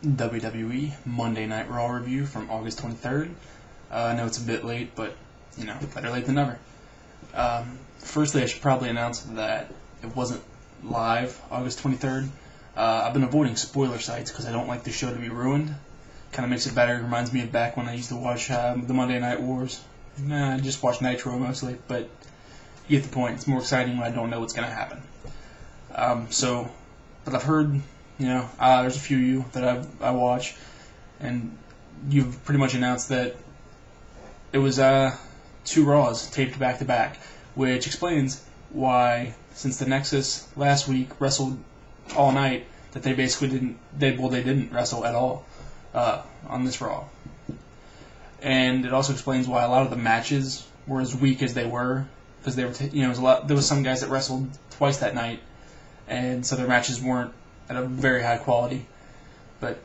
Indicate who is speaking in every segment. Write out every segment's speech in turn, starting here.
Speaker 1: WWE Monday Night Raw review from August 23rd. I know it's a bit late, but, better late than never. Firstly, I should probably announce that it wasn't live August 23rd. I've been avoiding spoiler sites because I don't like the show to be ruined. Kind of makes it better. It reminds me of back when I used to watch the Monday Night Wars. I just watch Nitro mostly, but you get the point. It's more exciting when I don't know what's going to happen. But I've heard, there's a few of you that I watch, and you've pretty much announced that it was 2 Raws taped back to back, which explains why, since the Nexus last week wrestled all night, that they basically didn't wrestle at all on this Raw. And it also explains why a lot of the matches were as weak as they were, because they were, there was some guys that wrestled twice that night, and so their matches weren't at a very high quality. But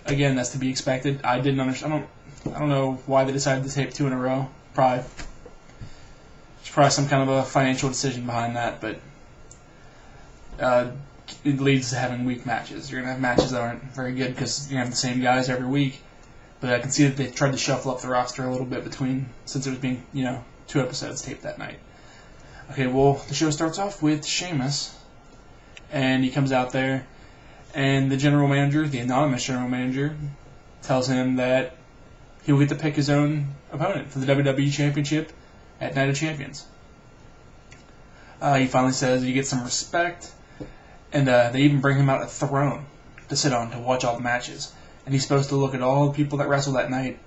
Speaker 1: again, that's to be expected. I didn't understand. I don't know why they decided to tape 2 in a row. There's probably some kind of a financial decision behind that, but it leads to having weak matches. You're gonna have matches that aren't very good because you have the same guys every week. But I can see that they tried to shuffle up the roster a little bit since it was being 2 episodes taped that night. Okay, well, the show starts off with Sheamus, and he comes out there, and the general manager, the anonymous general manager, tells him that he will get to pick his own opponent for the WWE Championship at Night of Champions. He finally says he gets some respect, and they even bring him out a throne to sit on to watch all the matches. And he's supposed to look at all the people that wrestle that night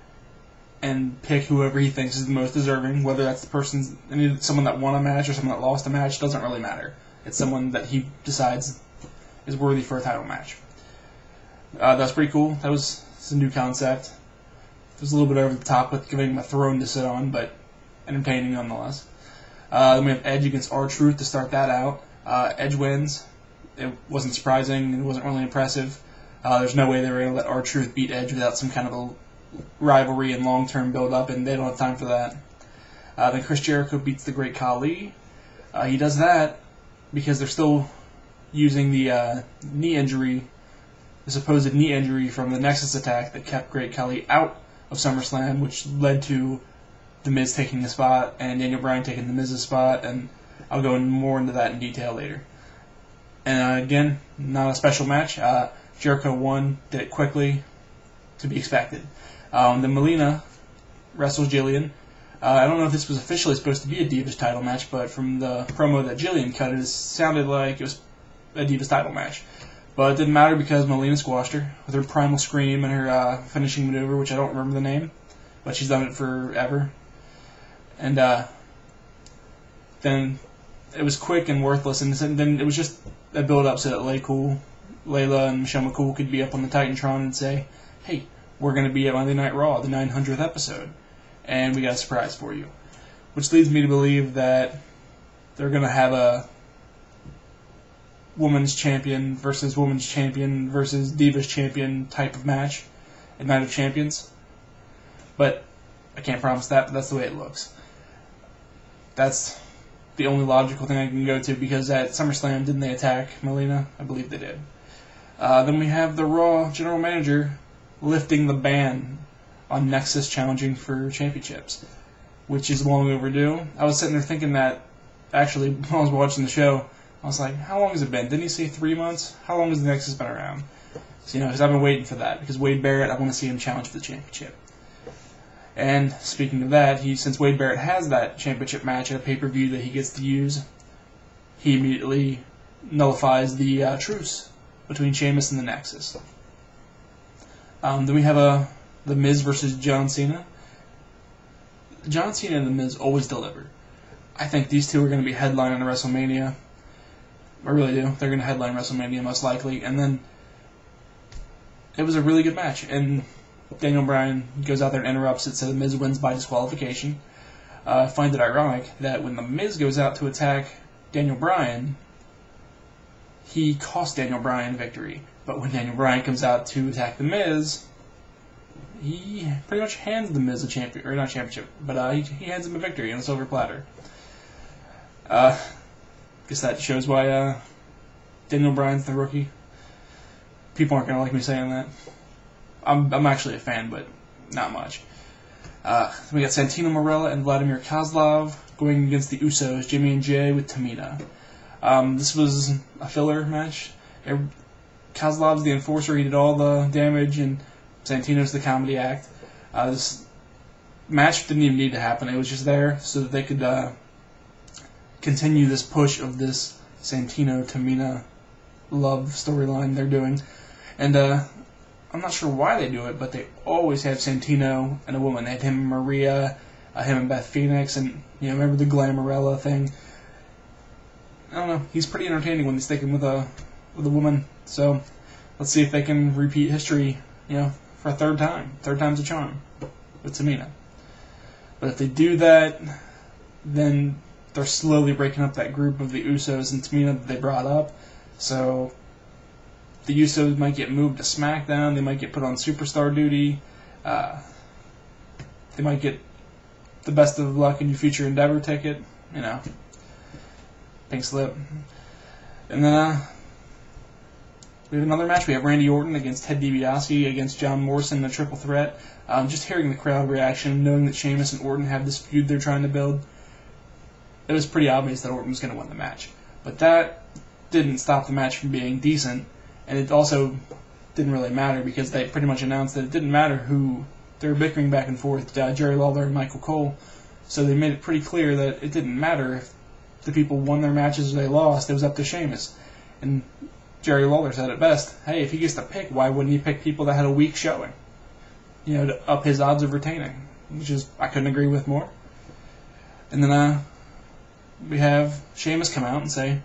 Speaker 1: and pick whoever he thinks is the most deserving, whether that's someone that won a match or someone that lost a match, doesn't really matter. It's someone that he decides is worthy for a title match. That's pretty cool. It's a new concept. It was a little bit over the top with giving him a throne to sit on, but entertaining nonetheless. Then we have Edge against R-Truth to start that out. Edge wins. It wasn't surprising. It wasn't really impressive. There's no way they were going to let R-Truth beat Edge without some kind of a rivalry and long-term build-up, and they don't have time for that. Then Chris Jericho beats the Great Khali. He does that because they're still using the knee injury, the supposed knee injury from the Nexus attack that kept Great Khali out of SummerSlam, which led to The Miz taking the spot and Daniel Bryan taking The Miz's spot, and I'll go more into that in detail later. And again, not a special match. Jericho won, did it quickly, to be expected. Then Melina wrestles Jillian. I don't know if this was officially supposed to be a Divas title match, but from the promo that Jillian cut, it sounded like it was a Divas title match. But it didn't matter because Melina squashed her with her Primal Scream and her finishing maneuver, which I don't remember the name, but she's done it forever. And then it was quick and worthless, and then it was just a build-up so that Layla and Michelle McCool could be up on the Titantron and say, hey, we're going to be at Monday Night Raw, the 900th episode, and we got a surprise for you. Which leads me to believe that they're going to have a women's champion versus Divas champion type of match at Night of Champions. But I can't promise that, but that's the way it looks. That's the only logical thing I can go to, because at SummerSlam, didn't they attack Melina? I believe they did. Then we have the Raw general manager lifting the ban on Nexus challenging for championships, which is long overdue. I was sitting there thinking that, actually, when I was watching the show, I was like, how long has it been? Didn't he say 3 months? How long has the Nexus been around? So, because I've been waiting for that, because Wade Barrett, I want to see him challenge for the championship. And speaking of that, since Wade Barrett has that championship match at a pay-per-view that he gets to use, he immediately nullifies the truce between Sheamus and the Nexus. Then we have The Miz versus John Cena. John Cena and The Miz always deliver. I think these two are going to be headlining WrestleMania. I really do. They're going to headline WrestleMania most likely. And then it was a really good match. And Daniel Bryan goes out there and interrupts it, so The Miz wins by disqualification. I find it ironic that when The Miz goes out to attack Daniel Bryan, he cost Daniel Bryan victory. But when Daniel Bryan comes out to attack The Miz, he pretty much hands The Miz a champion, or not championship, but he hands him a victory on a silver platter. Guess that shows why Daniel Bryan's the rookie. people aren't going to like me saying that. I'm actually a fan, but not much. We got Santino Marella and Vladimir Kozlov going against the Usos, Jimmy and Jay with Tamina. This was a filler match. Kozlov's the enforcer, he did all the damage, and Santino's the comedy act. This match didn't even need to happen. It was just there so that they could continue this push of this Santino-Tamina love storyline they're doing. And I'm not sure why they do it, but they always have Santino and a woman. They had him and Maria, him and Beth Phoenix, and remember the Glamorella thing? I don't know. He's pretty entertaining when they stick him with a woman. So let's see if they can repeat history, for a third time. Third time's a charm with Tamina. But if they do that, then they're slowly breaking up that group of the Usos and Tamina that they brought up. So the Usos might get moved to SmackDown. They might get put on Superstar duty. They might get the Best of Luck in Your Future Endeavor ticket. Pink slip. And then we have another match. We have Randy Orton against Ted DiBiase against John Morrison in a triple threat. Just hearing the crowd reaction, knowing that Sheamus and Orton have this feud they're trying to build, it was pretty obvious that Orton was going to win the match. But that didn't stop the match from being decent, and it also didn't really matter because they pretty much announced that it didn't matter who they were bickering back and forth, Jerry Lawler and Michael Cole. So they made it pretty clear that it didn't matter if the people won their matches or they lost. It was up to Sheamus. And Jerry Lawler said it best, hey, if he gets to pick, why wouldn't he pick people that had a weak showing? To up his odds of retaining, which is, I couldn't agree with more. And then we have Sheamus come out and say,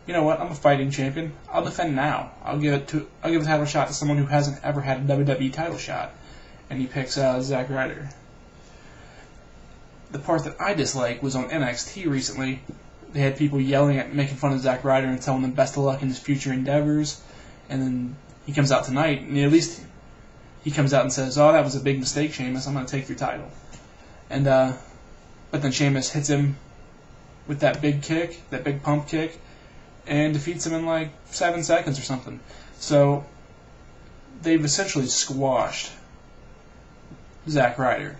Speaker 1: you know what, I'm a fighting champion. I'll defend now. I'll give a title shot to someone who hasn't ever had a WWE title shot. And he picks Zack Ryder. The part that I dislike was on NXT recently. They had people yelling at, making fun of Zack Ryder and telling him best of luck in his future endeavors. And then he comes out tonight, and at least he comes out and says, oh, that was a big mistake, Sheamus. I'm going to take your title. And but then Sheamus hits him with that big kick, that big pump kick, and defeats him in like 7 seconds or something. So they've essentially squashed Zack Ryder.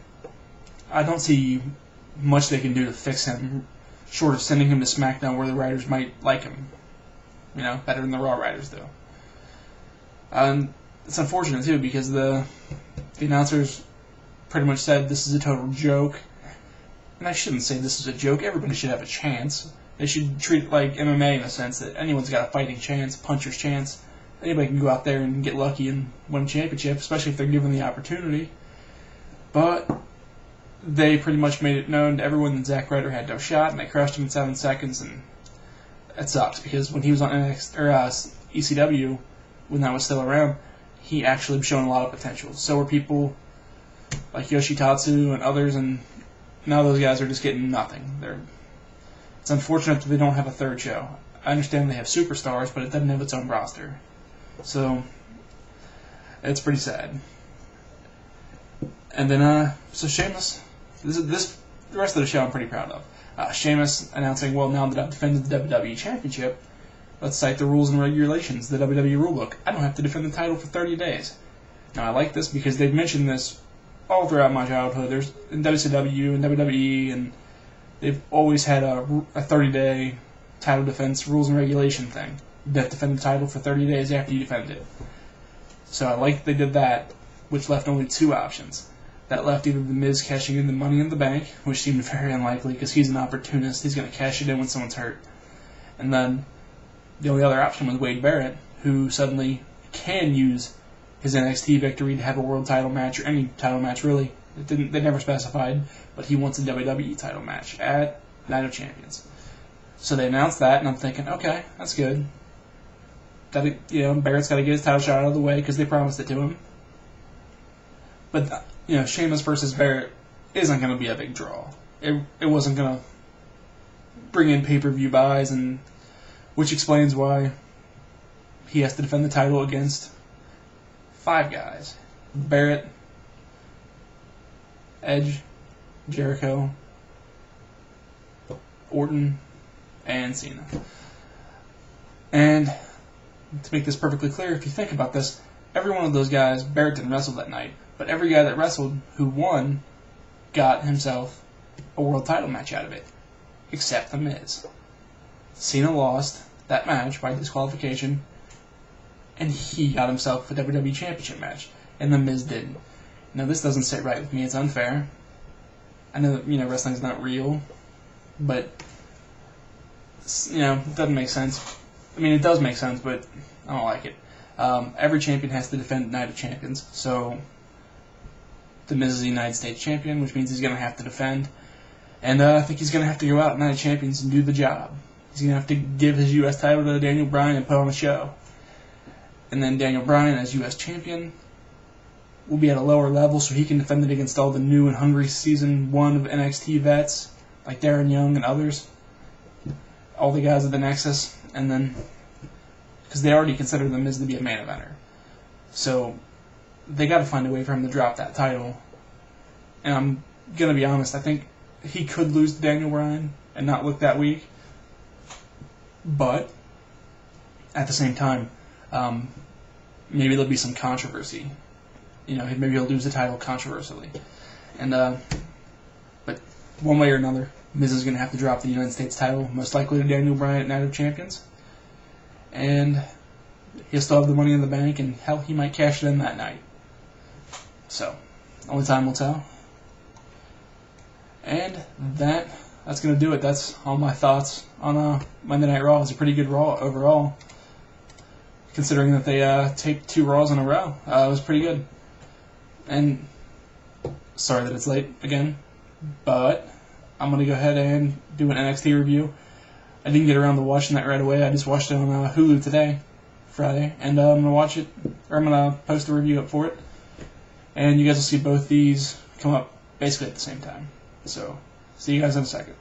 Speaker 1: I don't see much they can do to fix him, short of sending him to SmackDown where the writers might like him. Better than the Raw writers do. It's unfortunate, too, because the announcers pretty much said this is a total joke. And I shouldn't say this is a joke. Everybody should have a chance. They should treat it like MMA in a sense that anyone's got a fighting chance, puncher's chance. Anybody can go out there and get lucky and win a championship, especially if they're given the opportunity. But they pretty much made it known to everyone that Zack Ryder had no shot, and they crushed him in 7 seconds, and that sucks, because when he was on ECW, when that was still around, he actually showed a lot of potential. So were people like Yoshitatsu and others, and now those guys are just getting nothing. It's unfortunate that they don't have a third show. I understand they have superstars, but it doesn't have its own roster. So it's pretty sad. And then, so Sheamus, the rest of the show I'm pretty proud of. Sheamus announcing, well, now that I've defended the WWE Championship, let's cite the rules and regulations, the WWE rulebook. I don't have to defend the title for 30 days. Now, I like this because they've mentioned this all throughout my childhood. There's in WCW and WWE, and they've always had a 30-day title defense rules and regulation thing. You have to defend the title for 30 days after you defend it. So I like that they did that, which left only 2 options. That left either The Miz cashing in the Money in the Bank, which seemed very unlikely because he's an opportunist. He's going to cash it in when someone's hurt. And then the only other option was Wade Barrett, who suddenly can use his NXT victory to have a world title match, or any title match really. They never specified, but he wants a WWE title match at Night of Champions. So they announced that, and I'm thinking, okay, that's good. Barrett's got to get his title shot out of the way because they promised it to him. But Sheamus versus Barrett isn't going to be a big draw. It wasn't going to bring in pay-per-view buys, and which explains why he has to defend the title against 5 guys: Barrett, Edge, Jericho, Orton, and Cena. And to make this perfectly clear, if you think about this, every one of those guys, Barrett didn't wrestle that night, but every guy that wrestled who won got himself a world title match out of it, except The Miz. Cena lost that match by disqualification, and he got himself a WWE Championship match, and The Miz didn't. Now, this doesn't sit right with me. It's unfair. I know that, wrestling's not real, but, it doesn't make sense. I mean, it does make sense, but I don't like it. Every champion has to defend Night of Champions, so The Miz is the United States champion, which means he's going to have to defend, and I think he's going to have to go out at Night of Champions and do the job. He's going to have to give his U.S. title to Daniel Bryan and put on a show. And then Daniel Bryan, as U.S. champion, will be at a lower level so he can defend it against all the new and hungry Season 1 of NXT vets, like Darren Young and others, all the guys at the Nexus, and then, because they already consider The Miz to be a main eventer. So, they got to find a way for him to drop that title. And I'm going to be honest, I think he could lose to Daniel Bryan and not look that weak. But, at the same time, maybe there'll be some controversy. Maybe he'll lose the title controversially. And, but one way or another, Miz is going to have to drop the United States title, most likely to Daniel Bryan at Night of Champions. And he'll still have the Money in the Bank, and hell, he might cash it in that night. So, only time will tell. And that's going to do it. That's all my thoughts on Monday Night Raw. It was a pretty good Raw overall, considering that they taped 2 Raws in a row. It was pretty good. And sorry that it's late again, but I'm going to go ahead and do an NXT review. I didn't get around to watching that right away. I just watched it on Hulu today, Friday, and I'm going to watch it, or I'm going to post a review up for it. And you guys will see both these come up basically at the same time. So, see you guys in a second.